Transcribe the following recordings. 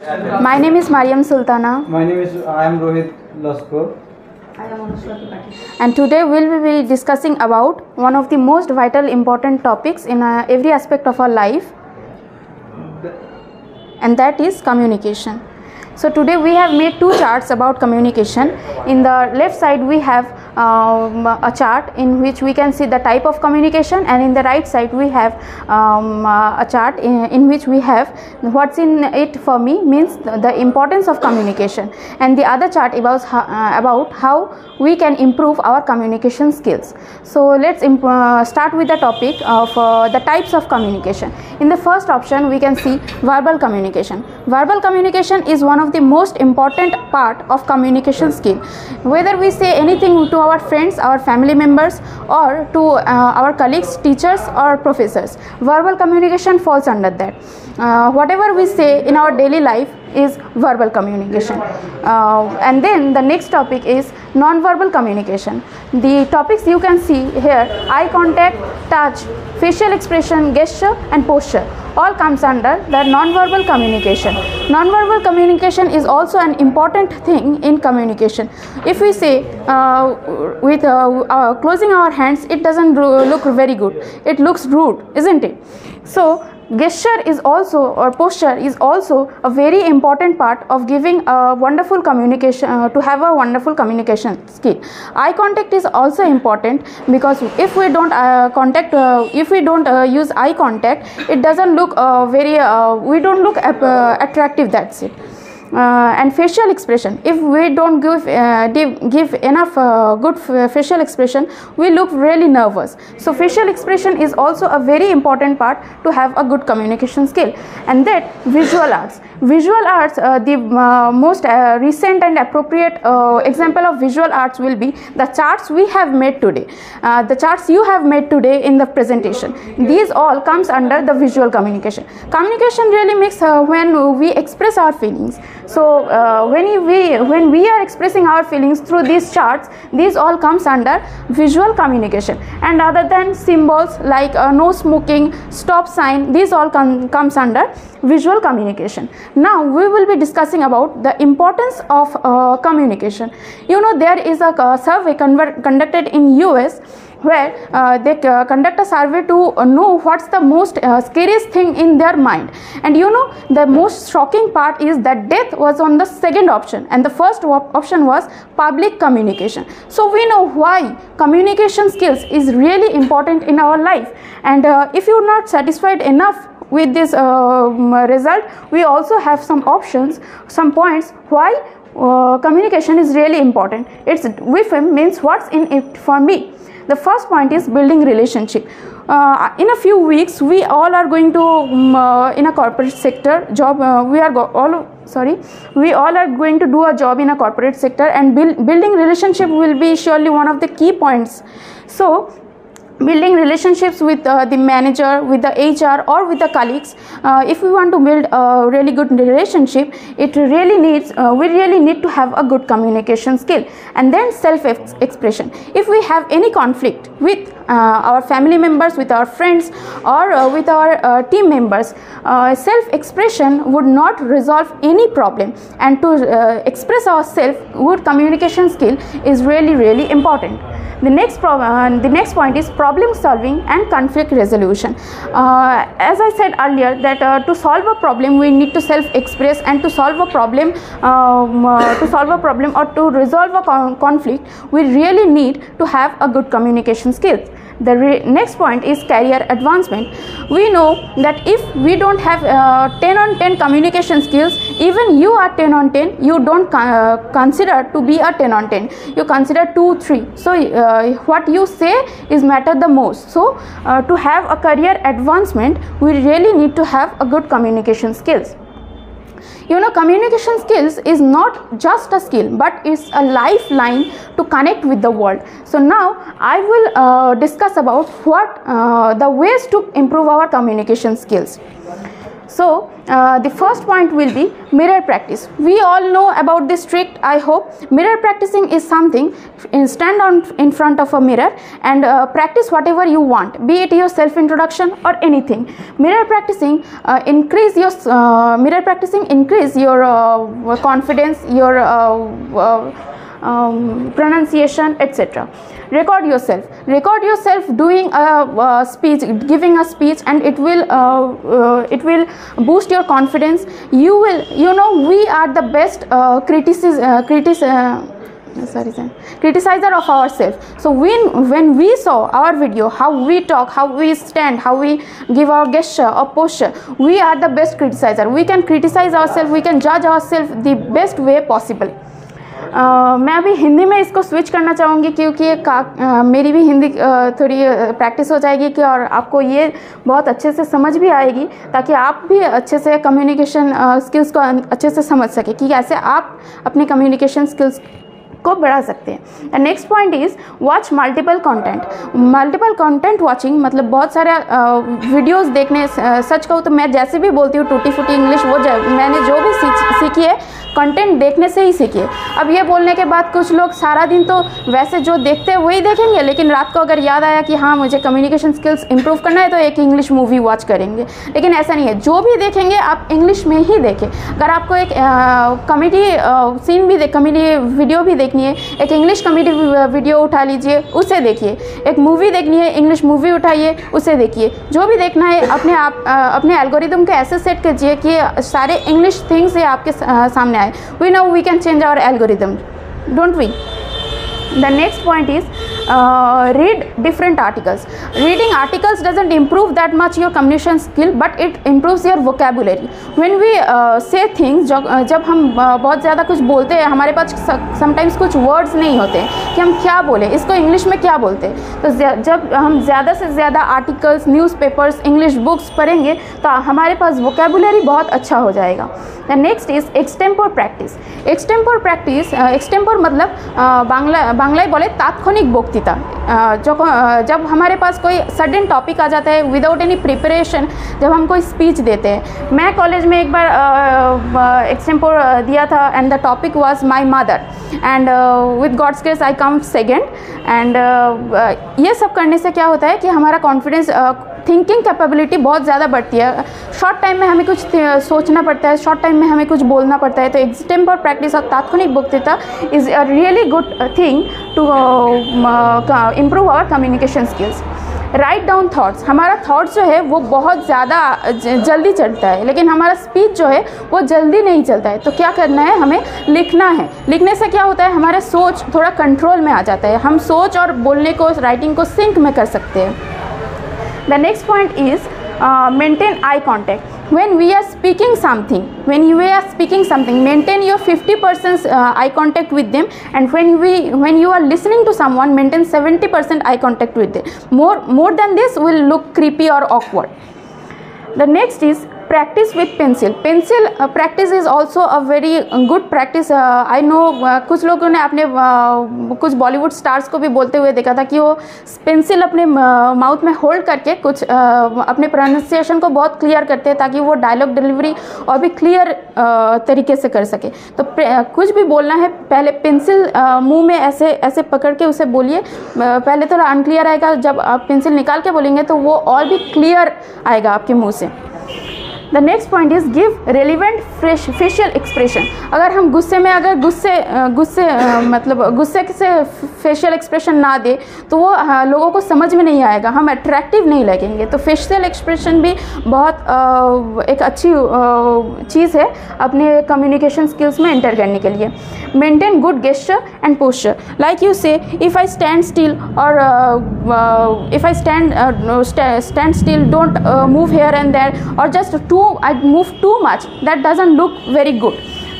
My name is Mariam Sultana. I am Rohit Lasko. And today we will be discussing about one of the most vital important topics in every aspect of our life, and that is communication. So today we have made two charts about communication. In the left side we have a chart in which we can see the type of communication, and in the right side we have a chart in which we have what's in it for me, means the importance of communication, and the other chart about how we can improve our communication skills. So let's start with the topic of the types of communication. In the first option we can see verbal communication. Verbal communication is one of the most important part of communication skill. Whether we say anything to our friends, our family members, or to our colleagues, teachers or professors, verbal communication falls under that. Whatever we say in our daily life is verbal communication. And then the next topic is non-verbal communication. The topics you can see here: eye contact, touch, facial expression, gesture and posture, all comes under the non-verbal communication. Non-verbal communication is also an important thing in communication. If we say with closing our hands, it doesn't look very good, it looks rude, isn't it? So gesture is also, or posture is also, a very important part of giving a wonderful communication, to have a wonderful communication skill. Eye contact is also important, because if we don't use eye contact, it doesn't look we don't look attractive, that's it. And facial expression, if we don't give enough good facial expression, we look really nervous. So facial expression is also a very important part to have a good communication skill. And that visual arts. Visual arts, the most recent and appropriate example of visual arts will be the charts we have made today, the charts you have made today in the presentation. These all comes under the visual communication. Communication really makes when we express our feelings. So when we are expressing our feelings through these charts, these all comes under visual communication. And other than symbols like no smoking, stop sign, these all comes under visual communication. Now we will be discussing about the importance of communication. You know, there is a survey conducted in US, where they conduct a survey to know what's the most scariest thing in their mind. And you know, the most shocking part is that death was on the second option, and the first option was public communication. So we know why communication skills is really important in our life. And if you're not satisfied enough with this result, we also have some options, some points why communication is really important. It's WIFM means what's in it for me. The first point is building relationship. In a few weeks we all are going to in a corporate sector job, we all are going to do a job in a corporate sector, and building relationship will be surely one of the key points. So building relationships with the manager, with the HR or with the colleagues, if we want to build a really good relationship, it really needs we really need to have a good communication skill. And then self expression. If we have any conflict with our family members, with our friends or with our team members, self expression would not resolve any problem, and to express ourselves, good communication skill is really important. The next point is problem solving and conflict resolution. As I said earlier, that to solve a problem we need to self-express, and to solve a problem or to resolve a conflict, we really need to have a good communication skills. The next point is career advancement. We know that if we don't have 10 on 10 communication skills, even you are 10 on 10, you don't consider to be a 10 on 10. You consider 2, 3. So what you say is matter the most. So to have a career advancement, we really need to have a good communication skills. You know, communication skills is not just a skill, but it's a lifeline to connect with the world. So now I will discuss about what the ways to improve our communication skills. So the first point will be mirror practice. We all know about this trick, I hope. Mirror practicing is something, stand in front of a mirror and practice whatever you want, be it your self introduction or anything. Mirror practicing increase your confidence, your pronunciation, etc. Record yourself doing a speech, giving a speech, and it will boost your confidence. We are the best criticizer of ourselves. So when we saw our video, how we talk, how we stand, how we give our gesture or posture, we are the best criticizer. We can criticize ourselves, we can judge ourselves the best way possible. मैं अभी हिंदी में इसको switch करना चाहूँगी, क्योंकि मेरी भी हिंदी थोड़ी प्रैक्टिस हो जाएगी कि और आपको ये बहुत अच्छे से समझ भी आएगी, ताकि आप भी अच्छे से कम्युनिकेशन स्किल्स को अच्छे से समझ सके कि कैसे आप अपने कम्युनिकेशन स्किल्स को बढ़ा सकते हैं. And next point is watch multiple content watching, मतलब बहुत सारे वीडियोस देखने. सच कहूँ तो मैं जैसे भी बोलती हूँ टूटी फूटी इंग्लिश, वो मैंने जो भी सीखी है कंटेंट देखने से ही सीखिए. अब ये बोलने के बाद कुछ लोग सारा दिन तो वैसे जो देखते हैं वही देखेंगे, लेकिन रात को अगर याद आया कि हाँ मुझे कम्युनिकेशन स्किल्स इंप्रूव करना है तो एक इंग्लिश मूवी वॉच करेंगे. लेकिन ऐसा नहीं है, जो भी देखेंगे आप इंग्लिश में ही देखें. अगर आपको एक कॉमेडी सीन भी कॉमेडी वीडियो भी देखनी है, एक इंग्लिश कॉमेडी वीडियो उठा लीजिए, उसे देखिए. एक मूवी देखनी है, इंग्लिश मूवी उठाइए, उसे देखिए. जो भी देखना है अपने एल्गोरिदम को ऐसे सेट कीजिए कि सारे इंग्लिश थिंग्स ये आपके सामने. We know we can change our algorithm, don't we? The next point is read different articles. Reading articles doesn't improve that much your communication skill, but it improves your vocabulary. When we say things, जब हम बहुत ज़्यादा कुछ बोलते हैं, हमारे पास sometimes कुछ words नहीं होते कि हम क्या बोलें, इसको इंग्लिश में क्या बोलते हैं. तो जब हम ज़्यादा से ज़्यादा आर्टिकल्स, न्यूज़पेपर्स, इंग्लिश बुक्स पढ़ेंगे तो हमारे पास vocabulary बहुत अच्छा हो जाएगा. The next is extempore practice. Extempore मतलब बांग्लाय बोले तात्क्षणिक वक्तृता. जब हमारे पास कोई सडन टॉपिक आ जाता है विदाउट एनी प्रिपरेशन, जब हम कोई स्पीच देते हैं. मैं कॉलेज में एक बार एक्सटेम्पोर दिया था and the topic was my mother and with God's grace I come second. And ये सब करने से क्या होता है कि हमारा कॉन्फिडेंस, थिंकिंग कैपेबिलिटी बहुत ज़्यादा बढ़ती है. शॉर्ट टाइम में हमें कुछ सोचना पड़ता है, शॉर्ट टाइम में हमें कुछ बोलना पड़ता है. तो एक्सटेम्पोर प्रैक्टिस और तात्क्षणिक वक्तृता is a really good thing to improve our communication skills. Write down thoughts. हमारा थाट्स जो है वो बहुत ज़्यादा जल्दी चलता है, लेकिन हमारा स्पीच जो है वो जल्दी नहीं चलता है. तो क्या करना है, हमें लिखना है. लिखने से क्या होता है, हमारे सोच थोड़ा कंट्रोल में आ जाता है. हम सोच और बोलने को, राइटिंग को सिंक में कर सकते हैं. The next point is maintain eye contact. When you are speaking something, maintain your 50% eye contact with them, and when you are listening to someone, maintain 70% eye contact with them. More than this will look creepy or awkward. The next is practice with pencil. Practice is also a very good practice. I know कुछ लोगों ने अपने कुछ Bollywood stars को भी बोलते हुए देखा था कि वो पेंसिल अपने माउथ में होल्ड करके कुछ अपने प्रोनाउंसिएशन को बहुत क्लियर करते हैं, ताकि वो डायलॉग डिलीवरी और भी क्लियर तरीके से कर सके. तो कुछ भी बोलना है, पहले पेंसिल मुंह में ऐसे पकड़ के उसे बोलिए. पहले थोड़ा अनक्लियर आएगा, जब आप पेंसिल निकाल के बोलेंगे तो वो और भी क्लियर आएगा आपके मुंह से. The next point is give relevant facial expression. अगर हम गुस्से से फेशियल एक्सप्रेशन ना दे तो वो लोगों को समझ में नहीं आएगा, हम अट्रैक्टिव नहीं लगेंगे. तो फेशियल एक्सप्रेशन भी बहुत एक अच्छी चीज़ है अपने कम्युनिकेशन स्किल्स में एंटर करने के लिए. Maintain good gesture and posture. Like you say if I stand still और if I stand still, don't move here and there, और just I move too much, that doesn't look very good.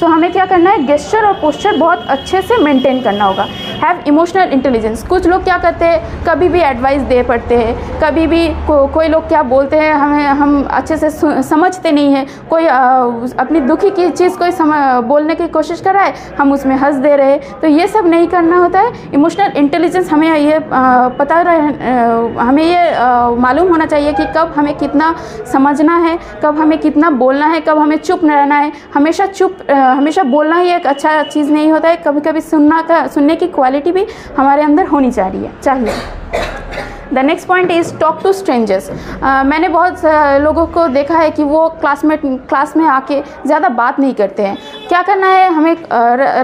So हमें क्या करना है, gesture और posture बहुत अच्छे से मेंटेन करना होगा. Have emotional intelligence. कुछ लोग क्या करते हैं, कभी भी एडवाइस दे पड़ते हैं, कभी भी कोई लोग क्या बोलते हैं हम अच्छे से समझते नहीं हैं। कोई अपनी दुखी की चीज़ कोई बोलने की कोशिश कर रहा है, हम उसमें हंस दे रहे हैं। तो ये सब नहीं करना होता है। इमोशनल इंटेलिजेंस हमें ये पता हमें ये मालूम होना चाहिए कि कब हमें कितना समझना है, कब हमें कितना बोलना है, कब हमें चुप रहना है। हमेशा बोलना ही एक अच्छा चीज़ नहीं होता है। कभी कभी सुनने की क्वालिटी भी हमारे अंदर होनी चाहिए। The next point is talk to strangers. मैंने बहुत लोगों को देखा है कि वो क्लास में आके ज़्यादा बात नहीं करते हैं। क्या करना है, हमें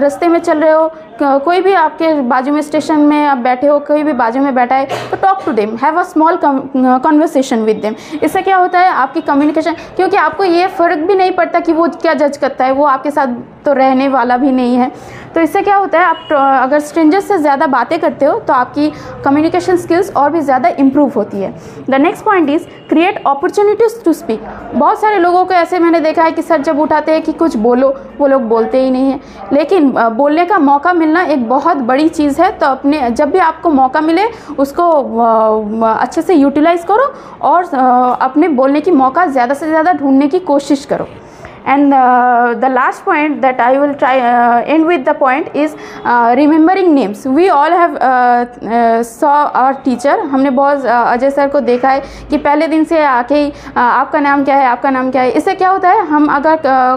रास्ते में चल रहे हो, कोई भी आपके बाजू में स्टेशन में आप बैठे हो, कोई भी बाजू में बैठा है, तो talk to them, have a small conversation with them. इससे क्या होता है, आपकी कम्युनिकेशन, क्योंकि आपको ये फ़र्क भी नहीं पड़ता कि वो क्या जज करता है, वो आपके साथ तो रहने वाला भी नहीं है। तो इससे क्या होता है, आप अगर स्ट्रेंजर्स से ज़्यादा बातें करते हो तो आपकी कम्युनिकेशन स्किल्स और भी ज़्यादा इम्प्रूव होती है। The next point is create opportunities to speak. बहुत सारे लोगों को ऐसे मैंने देखा है कि सर जब उठाते हैं कि कुछ बोलो, वो लोग बोलते ही नहीं हैं। लेकिन बोलने का मौका मिलना एक बहुत बड़ी चीज़ है। तो जब भी आपको मौका मिले उसको अच्छे से यूटिलाइज़ करो और अपने बोलने की मौका ज़्यादा से ज़्यादा ढूंढने की कोशिश करो। And the last point that I will try end with the point is remembering names. We all have saw our teacher. हमने बहुत अजय सर को देखा है कि पहले दिन से आके ही आपका नाम क्या है, आपका नाम क्या है। इससे क्या होता है, हम अगर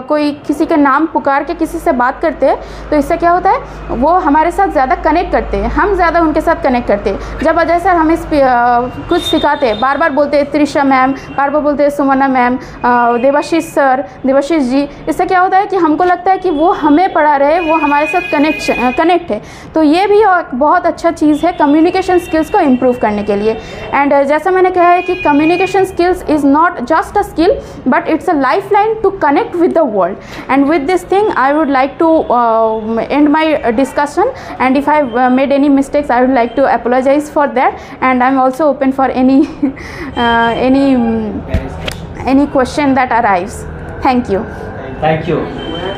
कोई किसी के नाम पुकार के किसी से बात करते हैं तो इससे क्या होता है, वो हमारे साथ ज़्यादा कनेक्ट करते हैं, हम ज़्यादा उनके साथ कनेक्ट करते हैं। जब अजय सर हमें कुछ सिखाते हैं, बार बार बोलते हैं त्रिशा मैम, बार बार बोलते हैं सुमना मैम, देवाशीष सर, देवाशीष जी, इससे क्या होता है कि हमको लगता है कि वो हमें पढ़ा रहे, वो हमारे साथ कनेक्ट है। तो ये भी बहुत अच्छा चीज़ है कम्युनिकेशन स्किल्स को इम्प्रूव करने के लिए। एंड जैसा मैंने कहा है कि communication skills is not just a skill but it's a life line to connect with the world. And with this thing I would like to end my discussion, and if I made any mistakes I would like to apologize for that, and I'm also open for any question that arrives. Thank you. Thank you.